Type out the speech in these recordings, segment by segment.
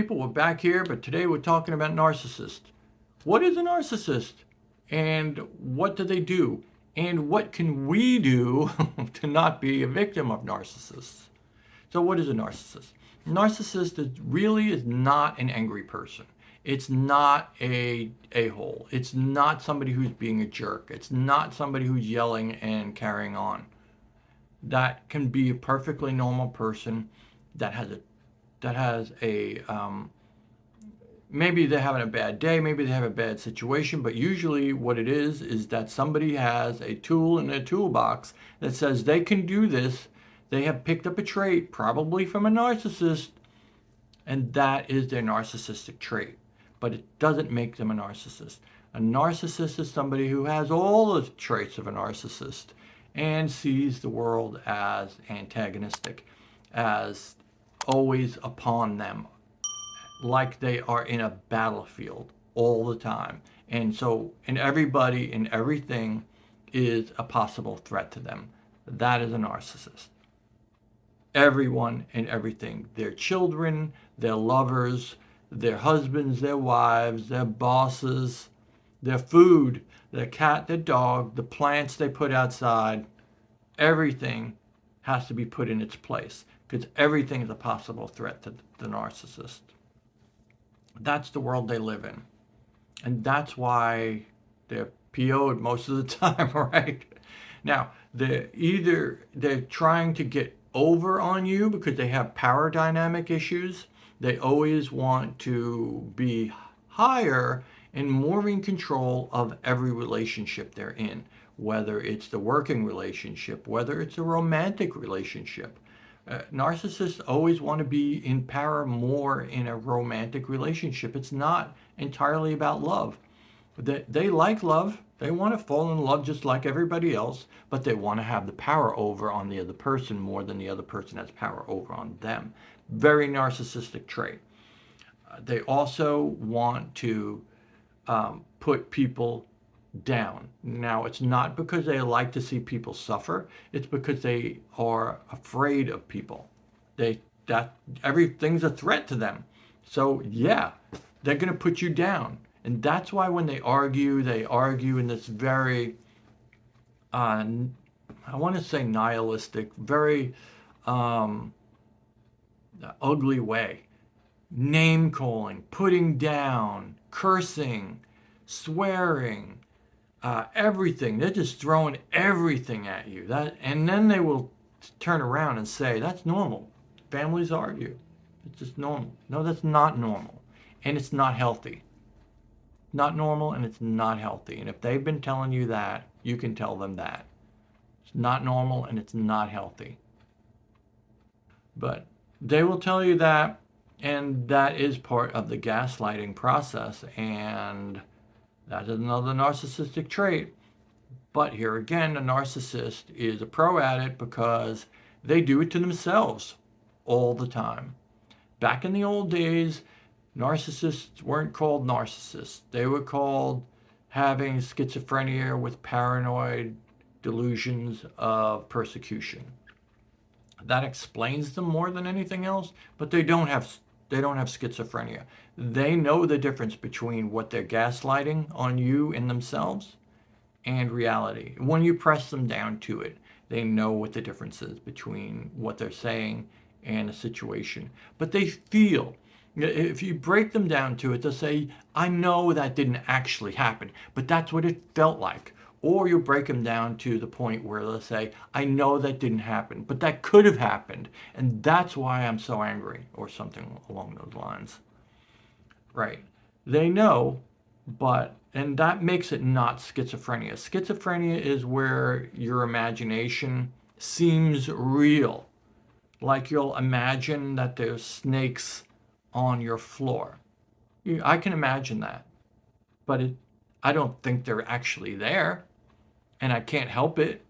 People, we're back here, but today we're talking about narcissist. What is a narcissist? And what do they do? And what can we do to not be a victim of narcissists? So what is a narcissist? Narcissist really is not an angry person. It's not a a-hole. It's not somebody who's being a jerk. It's not somebody who's yelling and carrying on. That can be a perfectly normal person that has a maybe they're having a bad day, maybe they have a bad situation, but usually what it is that somebody has a tool in their toolbox that says they can do this. They have picked up a trait, probably from a narcissist, and that is their narcissistic trait. But it doesn't make them a narcissist. A narcissist is somebody who has all the traits of a narcissist and sees the world as antagonistic, as always upon them, like they are in a battlefield all the time. And everybody and everything is a possible threat to them. That is a narcissist. Everyone and everything. Their children, their lovers, their husbands, their wives, their bosses, their food, their cat, their dog, the plants they put outside, everything has to be put in its place because everything is a possible threat to the narcissist. That's the world they live in. And that's why they're PO'd most of the time, right? Now, they're trying to get over on you because they have power dynamic issues. They always want to be higher and more in control of every relationship they're in, whether it's the working relationship, whether it's a romantic relationship. Narcissists always want to be in power more in a romantic relationship. It's not entirely about love. They like love. They want to fall in love just like everybody else, but they want to have the power over on the other person more than the other person has power over on them. Very narcissistic trait. They also want to put people down. Now, it's not because they like to see people suffer. It's because they are afraid of people. That everything's a threat to them. So yeah, they're going to put you down. And that's why when they argue in this very, I want to say nihilistic, very ugly way. Name calling, putting down, cursing, swearing, everything. They're just throwing everything at you. And then they will turn around and say, that's normal. Families argue. It's just normal. No, that's not normal. And it's not healthy. Not normal and it's not healthy. And if they've been telling you that, you can tell them that. It's not normal and it's not healthy. But they will tell you that, and that is part of the gaslighting process. And that is another narcissistic trait. But here again, a narcissist is a pro at it because they do it to themselves all the time. Back in the old days, narcissists weren't called narcissists. They were called having schizophrenia with paranoid delusions of persecution. That explains them more than anything else, but they don't have schizophrenia. They know the difference between what they're gaslighting on you and themselves and reality. When you press them down to it, they know what the difference is between what they're saying and a situation. But they feel, if you break them down to it, they'll say, I know that didn't actually happen, but that's what it felt like. Or you'll break them down to the point where they'll say, I know that didn't happen, but that could have happened. And that's why I'm so angry, or something along those lines. Right. They know, and that makes it not schizophrenia. Schizophrenia is where your imagination seems real. Like you'll imagine that there's snakes on your floor. I can imagine that, but I don't think they're actually there, and I can't help it.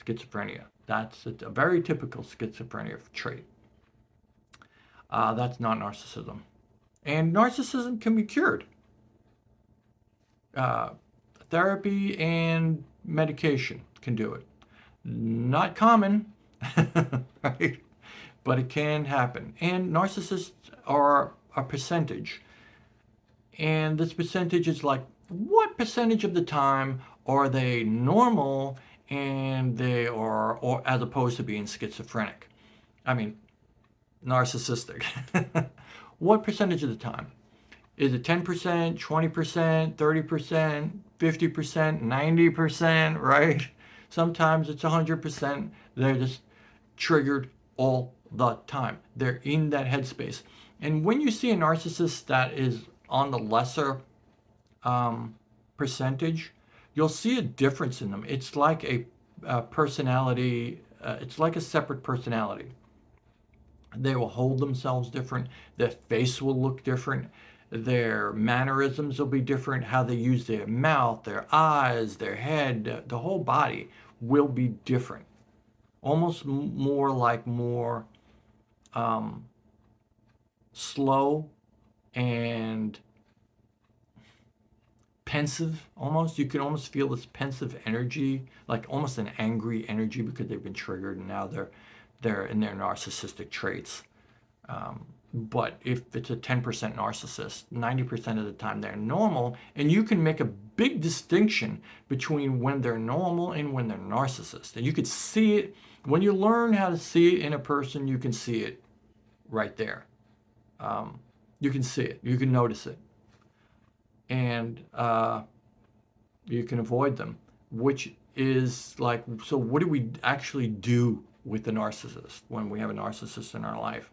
Schizophrenia. That's a very typical schizophrenia trait. That's not narcissism. And narcissism can be cured. Uh, Therapy and medication can do it. Not common, right? But it can happen. And narcissists are a percentage. And this percentage is like, what percentage of the time are they normal and they are, or as opposed to being schizophrenic? I mean, narcissistic. What percentage of the time? Is it 10%, 20%, 30%, 50%, 90%, right? Sometimes it's 100%. They're just triggered all the time. They're in that headspace. And when you see a narcissist that is on the lesser percentage, you'll see a difference in them. It's like a personality, it's like a separate personality. They will hold themselves different. Their face will look different. Their mannerisms will be different. How they use their mouth, their eyes, their head, the whole body will be different. Almost more like more slow and pensive almost. You can almost feel this pensive energy, like almost an angry energy because they've been triggered and now they're in their narcissistic traits. But if it's a 10% narcissist, 90% of the time they're normal, and you can make a big distinction between when they're normal and when they're narcissist. And you could see it when you learn how to see it in a person. You can see it right there. You can see it. You can notice it, and you can avoid them. Which is like, so what do we actually do with the narcissist when we have a narcissist in our life?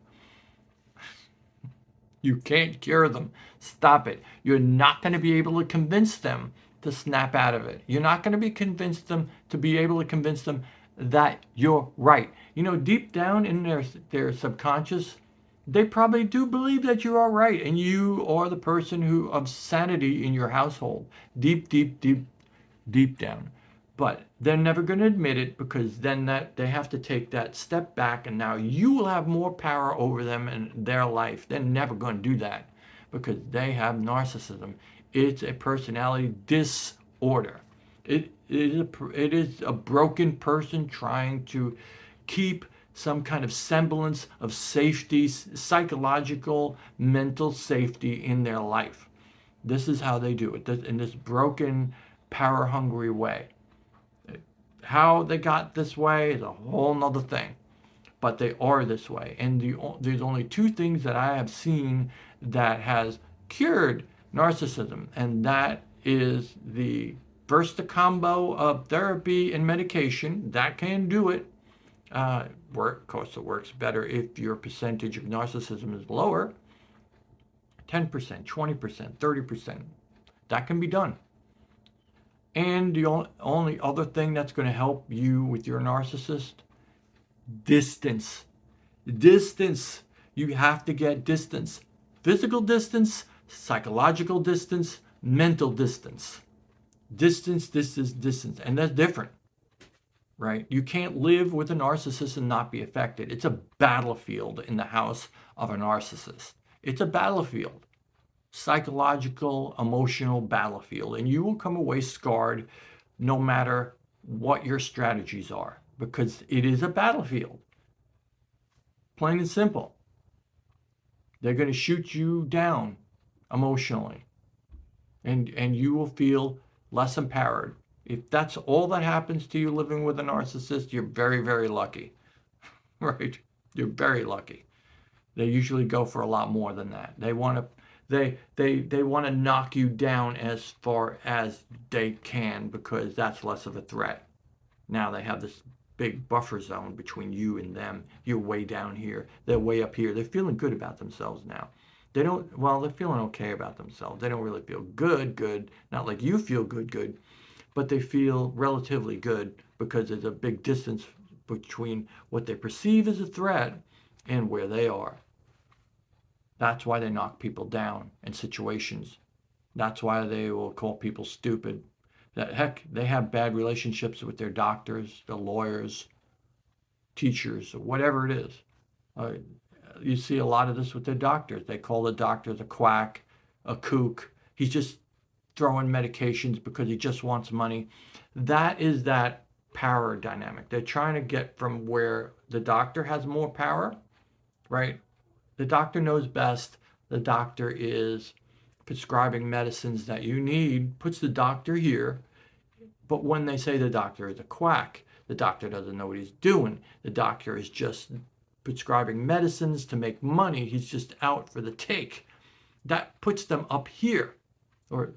You can't cure them. Stop it. You're not going to be able to convince them to snap out of it. You're not going to be able to convince them that you're right. You know, deep down in their subconscious, they probably do believe that you are right and you are the person who of sanity in your household. Deep, deep, deep, deep down. But they're never going to admit it because then that they have to take that step back and now you will have more power over them and their life. They're never going to do that because they have narcissism. It's a personality disorder. It is a broken person trying to keep some kind of semblance of safety, psychological, mental safety in their life. This is how they do it, in this broken, power-hungry way. How they got this way is a whole nother thing, but they are this way. And there's only two things that I have seen that has cured narcissism, and that is the combo of therapy and medication. That can do it. Of course, it works better if your percentage of narcissism is lower, 10%, 20%, 30%. That can be done. And the only other thing that's going to help you with your narcissist, distance. Distance. You have to get distance. Physical distance, psychological distance, mental distance. Distance, distance, distance. And that's different, right? You can't live with a narcissist and not be affected. It's a battlefield in the house of a narcissist. It's a battlefield. Psychological, emotional battlefield, and you will come away scarred no matter what your strategies are because it is a battlefield. Plain and simple. They're going to shoot you down emotionally, and you will feel less empowered. If that's all that happens to you living with a narcissist, you're very, very lucky, right? You're very lucky. They usually go for a lot more than that. They want to They want to knock you down as far as they can because that's less of a threat. Now they have this big buffer zone between you and them. You're way down here. They're way up here. They're feeling good about themselves now. They're feeling okay about themselves. They don't really feel good. Not like you feel good, but they feel relatively good because there's a big distance between what they perceive as a threat and where they are. That's why they knock people down in situations. That's why they will call people stupid. They have bad relationships with their doctors, their lawyers, teachers, or whatever it is. You see a lot of this with their doctors. They call the doctors a quack, a kook. He's just throwing medications because he just wants money. That is that power dynamic. They're trying to get from where the doctor has more power, right? The doctor knows best. the doctor is prescribing medicines that you need, puts the doctor here. But when they say the doctor is a quack, the doctor doesn't know what he's doing. The doctor is just prescribing medicines to make money. He's just out for the take. That puts them up here, or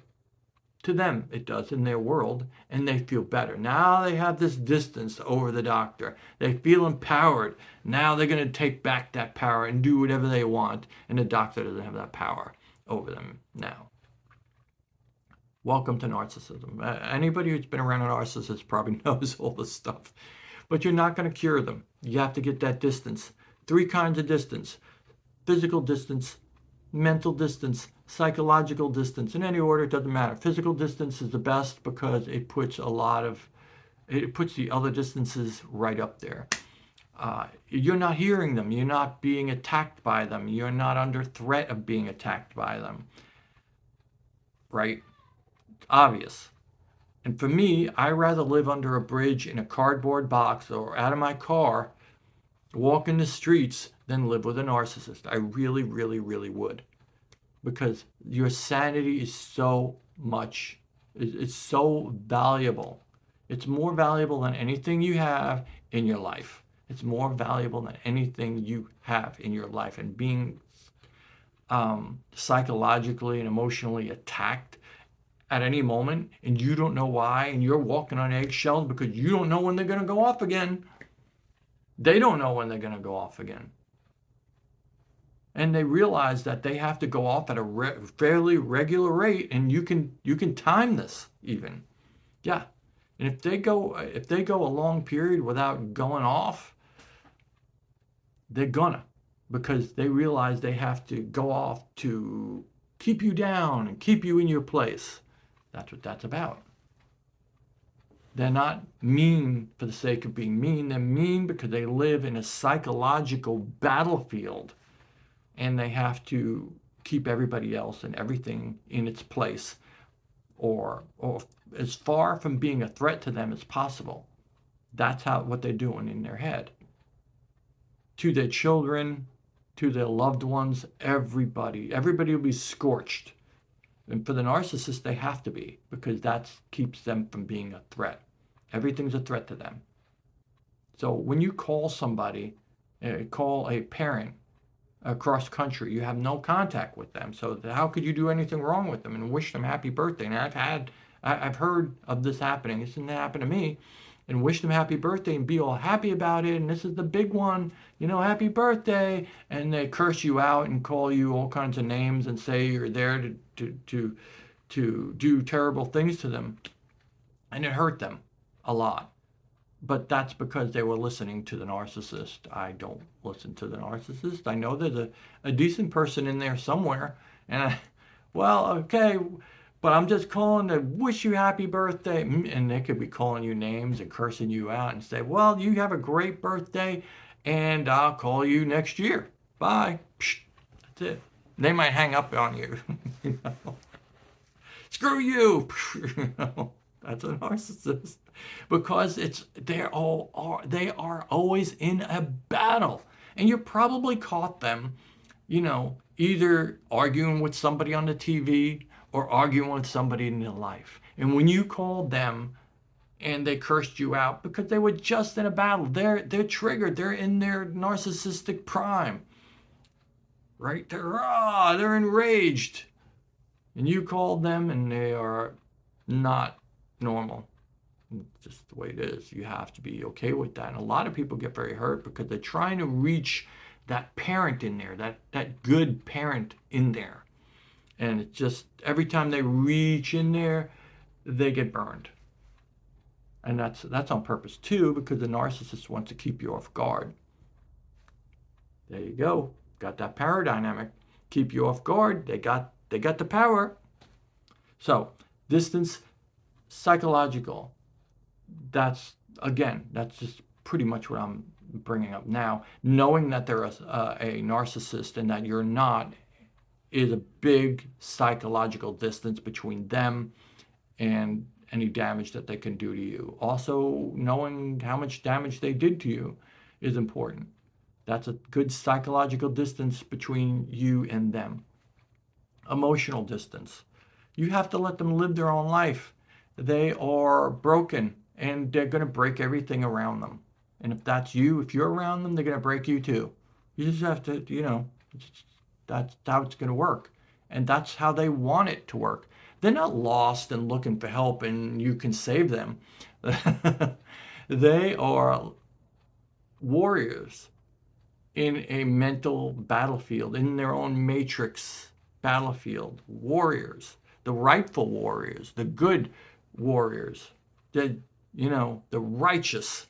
to them it does in their world, and they feel better. Now they have this distance over the doctor. They feel empowered. Now they're going to take back that power and do whatever they want, and the doctor doesn't have that power over them now. Welcome to narcissism. Anybody who's been around a narcissist probably knows all this stuff, but you're not going to cure them. You have to get that distance. 3 kinds of distance: physical distance, mental distance, psychological distance. In any order, it doesn't matter. Physical distance is the best because it puts the other distances right up there. You're not hearing them. You're not being attacked by them. You're not under threat of being attacked by them. Right? Obvious. And for me, I rather live under a bridge in a cardboard box or out of my car, walk in the streets, than live with a narcissist. I really, really, really would. Because your sanity is so much, it's so valuable. It's more valuable than anything you have in your life. It's more valuable than anything you have in your life. And being psychologically and emotionally attacked at any moment, and you don't know why, and you're walking on eggshells because you don't know when they're going to go off again. They don't know when they're going to go off again. And they realize that they have to go off at a fairly regular rate, and you can time this even. Yeah. And if they go a long period without going off, they're gonna, because they realize they have to go off to keep you down and keep you in your place. That's what that's about. They're not mean for the sake of being mean. They're mean because they live in a psychological battlefield, and they have to keep everybody else and everything in its place, or as far from being a threat to them as possible. That's what they're doing in their head. To their children, to their loved ones, everybody will be scorched. And for the narcissist, they have to be, because that keeps them from being a threat. Everything's a threat to them. So when you call somebody, call a parent across country, you have no contact with them. So how could you do anything wrong with them and wish them happy birthday? And I've heard of this happening. This didn't happen to me. And wish them happy birthday and be all happy about it. And this is the big one, happy birthday. And they curse you out and call you all kinds of names and say you're there to do terrible things to them. And it hurt them a lot. But that's because they were listening to the narcissist. I don't listen to the narcissist. I know there's a decent person in there somewhere. And okay, but I'm just calling to wish you happy birthday. And they could be calling you names and cursing you out and say, well, you have a great birthday, and I'll call you next year. Bye. That's it. They might hang up on you. Screw you. That's a narcissist, because they are always in a battle, and you probably caught them, either arguing with somebody on the TV or arguing with somebody in their life. And when you called them and they cursed you out because they were just in a battle, they're triggered. They're in their narcissistic prime, right? They're enraged, and you called them and they are not normal. It's just the way it is. You have to be okay with that. And a lot of people get very hurt because they're trying to reach that parent in there, that good parent in there. And it's just every time they reach in there, they get burned. And that's on purpose too, because the narcissist wants to keep you off guard. There you go. Got that power dynamic. Keep you off guard. They got the power. So distance, psychological. That's just pretty much what I'm bringing up now. Knowing that they're a narcissist and that you're not is a big psychological distance between them and any damage that they can do to you. Also, knowing how much damage they did to you is important. That's a good psychological distance between you and them. Emotional distance. You have to let them live their own life. They are broken and they're going to break everything around them. And if that's you, if you're around them, they're going to break you too. You just have to, that's how it's going to work. And that's how they want it to work. They're not lost and looking for help and you can save them. They are warriors in a mental battlefield, in their own matrix battlefield. Warriors, the rightful warriors, the good warriors, the righteous,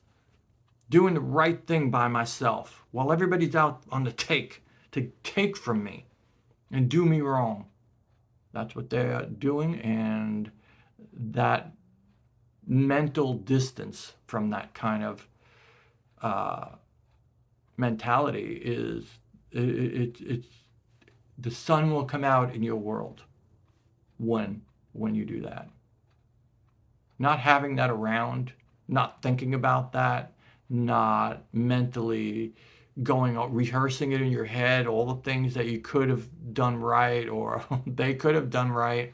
doing the right thing by myself while everybody's out on the take to take from me and do me wrong. That's what they're doing, and that mental distance from that kind of mentality is it's the sun will come out in your world when you do that. Not having that around, not thinking about that, not mentally going out rehearsing it in your head, all the things that you could have done right or they could have done right,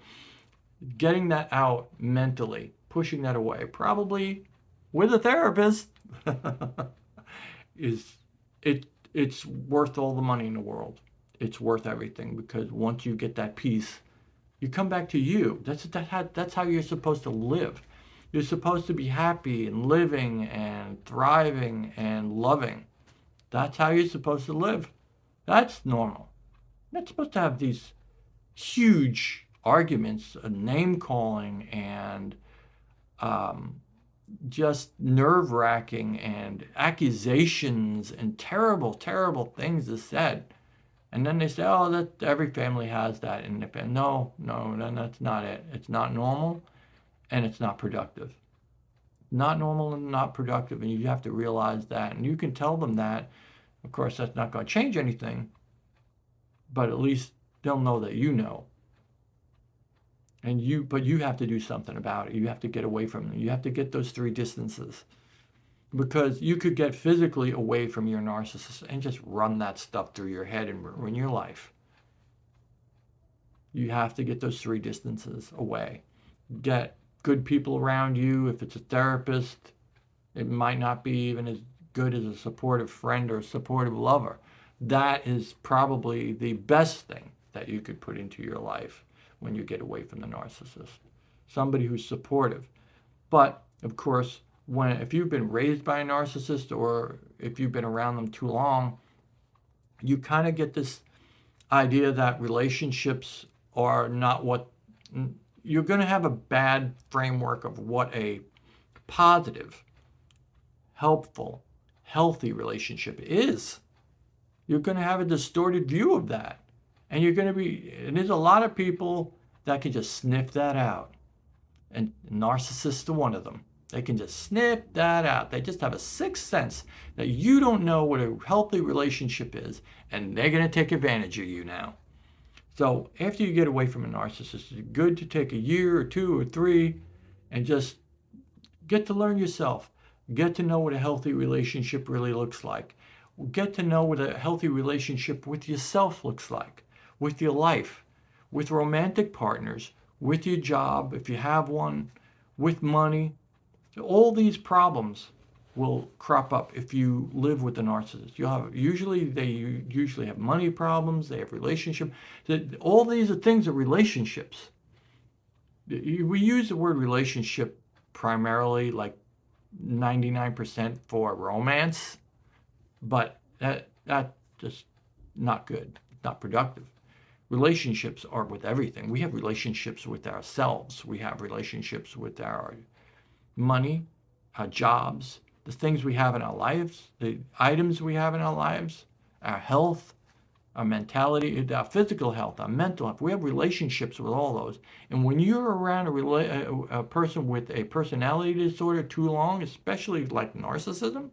getting that out mentally, pushing that away, probably with a therapist, is it's worth all the money in the world. It's worth everything, because once you get that peace, you come back to you. That's how you're supposed to live. You're supposed to be happy and living and thriving and loving. That's how you're supposed to live. That's normal. You're not supposed to have these huge arguments, name calling, and just nerve-wracking, and accusations, and terrible, terrible things are said. And then they say, oh, that every family has that in the family. No, then that's not it. It's not normal, and it's not productive. Not normal and not productive, and you have to realize that. And you can tell them that. Of course, that's not going to change anything, but at least they'll know that you know. But you have to do something about it. You have to get away from them. You have to get those 3 distances, because you could get physically away from your narcissist and just run that stuff through your head and ruin your life. You have to get those 3 distances away. Get good people around you. If it's a therapist, it might not be even as good as a supportive friend or a supportive lover. That is probably the best thing that you could put into your life when you get away from the narcissist. Somebody who's supportive. But, of course, if you've been raised by a narcissist, or if you've been around them too long, you kind of get this idea that relationships are not what... You're going to have a bad framework of what a positive, helpful, healthy relationship is. You're going to have a distorted view of that. And there's a lot of people that can just sniff that out. And narcissists are one of them. They can just sniff that out. They just have a sixth sense that you don't know what a healthy relationship is, and they're going to take advantage of you now. So after you get away from a narcissist, it's good to take a year or 2 or 3 and just get to learn yourself. Get to know what a healthy relationship really looks like. Get to know what a healthy relationship with yourself looks like, with your life, with romantic partners, with your job, if you have one, with money. All these problems will crop up if you live with a narcissist. They usually have money problems, they have relationship. All these are things of relationships. We use the word relationship primarily like 99% for romance, but that just not good, not productive. Relationships are with everything. We have relationships with ourselves. We have relationships with our money, our jobs, the things we have in our lives, the items we have in our lives, our health, our mentality, our physical health, our mental health. We have relationships with all those. And when you're around a person with a personality disorder too long, especially like narcissism,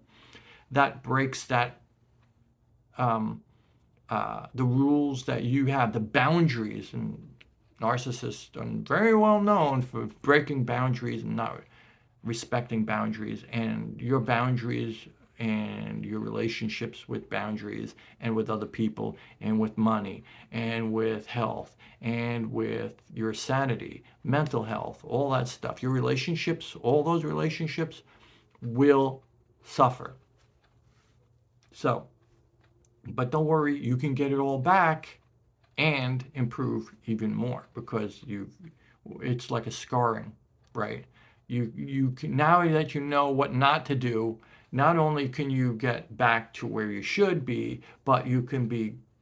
that breaks that the rules that you have, the boundaries. And narcissists are very well known for breaking boundaries and not respecting boundaries. And your boundaries, and your relationships with boundaries and with other people and with money and with health and with your sanity, mental health, all that stuff. Your relationships, all those relationships will suffer. So, but don't worry, you can get it all back and improve even more because it's like a scarring, right? You can, now that you know what not to do, not only can you get back to where you should be, but you can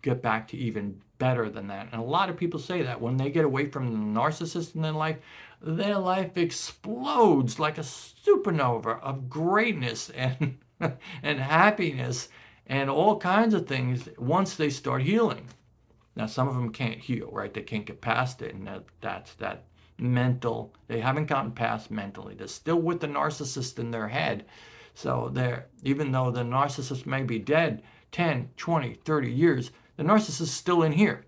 get back to even better than that. And a lot of people say that when they get away from the narcissist in their life explodes like a supernova of greatness and and happiness and all kinds of things once they start healing. Now, some of them can't heal, right? They can't get past it, and that's that mental. They haven't gotten past mentally. They're still with the narcissist in their head. So even though the narcissist may be dead 10, 20, 30 years, the narcissist is still in here.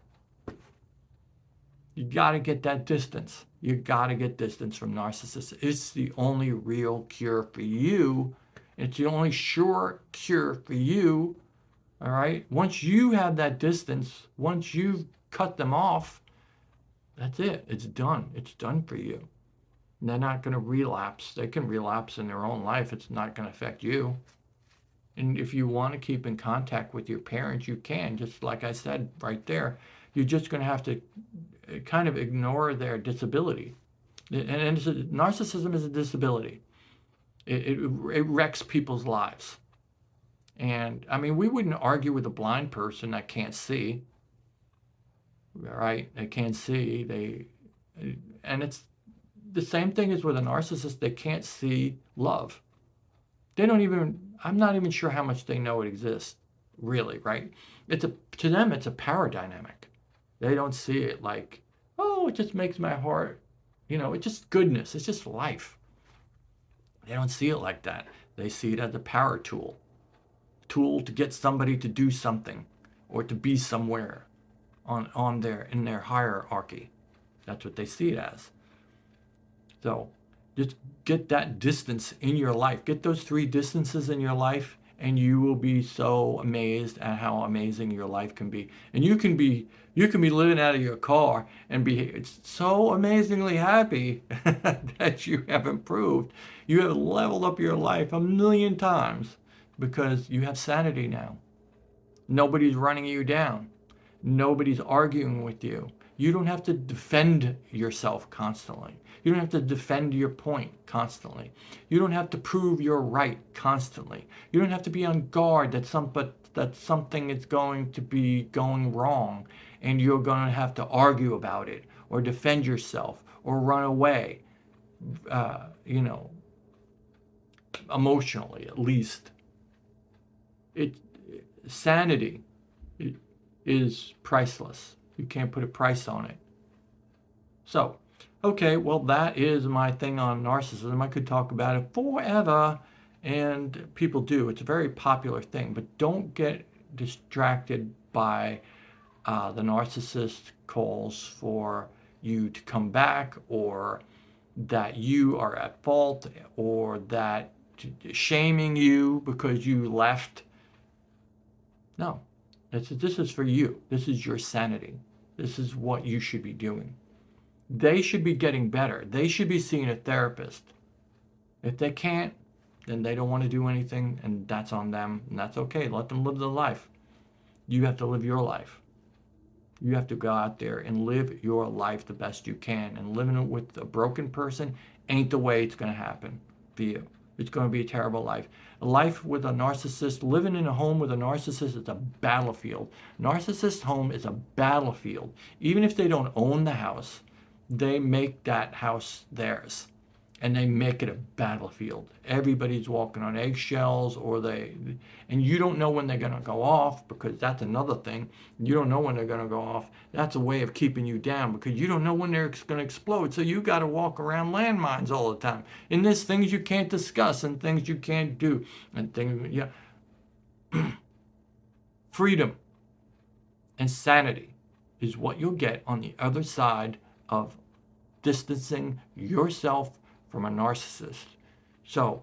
You got to get that distance. You got to get distance from narcissists. It's the only real cure for you. It's the only sure cure for you. All right. Once you have that distance, once you've cut them off, that's it. It's done. It's done for you. And they're not going to relapse. They can relapse in their own life. It's not going to affect you. And if you want to keep in contact with your parents, you can. Just like I said right there, you're just going to have to kind of ignore their disability. And narcissism is a disability. It wrecks people's lives. And I mean, we wouldn't argue with a blind person that can't see, right? They can't see. And it's the same thing as with a narcissist. They can't see love. I'm not even sure how much they know it exists, really, right? To them, it's a power dynamic. They don't see it like, oh, it just makes my heart, it's just goodness. It's just life. They don't see it like that. They see it as a power tool to get somebody to do something or to be somewhere in their hierarchy. That's what they see it as. So just get that distance in your life. Get those 3 distances in your life, and you will be so amazed at how amazing your life can be. And you can be living out of your car and be so amazingly happy that you have improved. You have leveled up your life 1,000,000 times because you have sanity now. Nobody's running you down. Nobody's arguing with you. You don't have to defend yourself constantly. You don't have to defend your point constantly. You don't have to prove you're right constantly. You don't have to be on guard that something is going to be going wrong and you're going to have to argue about it or defend yourself or run away, emotionally at least. Sanity is priceless. You can't put a price on it. So, okay, well, that is my thing on narcissism. I could talk about it forever, and people do. It's a very popular thing, but don't get distracted by the narcissist calls for you to come back, or that you are at fault, or that shaming you because you left. No, this is for you. This is your sanity. This is what you should be doing. They should be getting better. They should be seeing a therapist. If they can't, then they don't want to do anything, and that's on them, and that's okay. Let them live their life. You have to live your life. You have to go out there and live your life the best you can, and living with a broken person ain't the way it's going to happen for you. It's going to be a terrible life. A life with a narcissist, living in a home with a narcissist is a battlefield. Narcissist home is a battlefield. Even if they don't own the house, they make that house theirs. And they make it a battlefield. Everybody's walking on eggshells, and you don't know when they're going to go off, because that's another thing. You don't know when they're going to go off. That's a way of keeping you down, because you don't know when they're going to explode. So you got to walk around landmines all the time. And there's things you can't discuss and things you can't do. And things, freedom and sanity is what you'll get on the other side of distancing yourself from a narcissist. So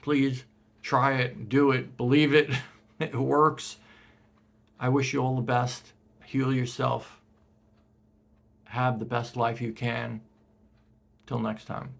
please Try it, do it, believe it. It works. I wish you all the best. Heal yourself. Have the best life you can. Till next time.